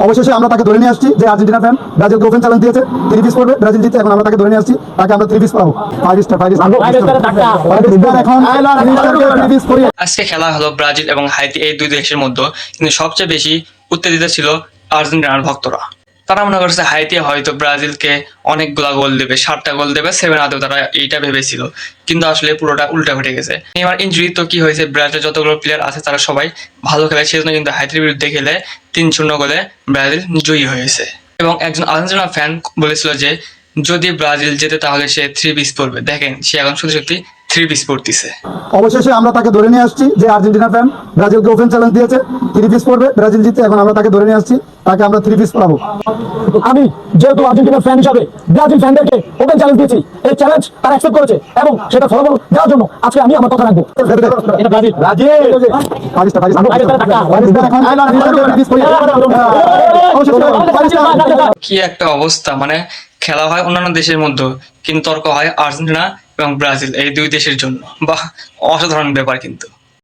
অবশেষে আমরা তাকে ধরে নিয়ে আসছি যে আর্জেন্টিনা ফ্যান ব্রাজিলকে ওপেন চ্যালেঞ্জ দিয়েছে 3 পিস পড়বে ব্রাজিল জিতে। এখন আমরা তাকে ধরে নিয়ে আসছি, তাকে আমরা 3 পিস পাবো। 5 স্টার এখন 3 পিস পড়িয়ে আজকে খেলা হলো ব্রাজিল এবং হাইতি এই দুই দেশের মধ্যে, কিন্তু সবচেয়ে বেশি উত্তেজিত ছিল আর্জেন্টিনার ভক্তরা। তারা মনে করছে হাইতি হয়তো ব্রাজিলকে অনেকগুলা গোল দেবে, 7টা গোল দেবে, 7 আদেও তারা এইটা ভেবেছিল, কিন্তু আসলে পুরোটা উল্টা ঘটে গেছে। নেইমার ইনজুরি তো কি হয়েছে, ব্রাজিলের যতগুলো প্লেয়ার আছে তারা সবাই ভালো খেলে, সেজন্য কিন্তু হাইতির বিরুদ্ধে খেলে 3-0 গোলে ব্রাজিল জয়ী হয়েছে। এবং একজন আর্জেন্টিনা ফ্যান বলেছিল যে যদি ব্রাজিল জেতে তাহলে সে 3 পিস পড়বে। দেখেন সে এখন সত্যি সত্যি 3 পিস পড়তেছে। অবশেষে আমরা তাকে ধরে নিয়ে আসছি যে আর্জেন্টিনা ফ্যান ব্রাজিলকে ওপেন চ্যালেঞ্জ দিয়েছে 3 পিস পড়বে ব্রাজিল জিতে। এখন আমরা তাকে ধরে নিয়ে আসছি, তাকে আমরা 3 পিস পাবো। আমি যেহেতু আর্জেন্টিনার ফ্যান হিসাবে ব্রাজিল ফ্যানদেরকে ওপেন চ্যালেঞ্জ দিয়েছি, এই চ্যালেঞ্জ তারা অ্যাকসেপ্ট করেছে এবং সেটা ফলাফল দেওয়ার জন্য আজকে আমি আমার কথা রাখবো। এটা ব্রাজিল কি একটা অবস্থা, মানে খেলা হয় অন্যান্য দেশের মধ্যে কিন্তু তর্ক হয় আর্জেন্টিনা এবং ব্রাজিল এই দুই দেশের জন্য। বাহ, অসাধারণ ব্যাপার কিন্তু।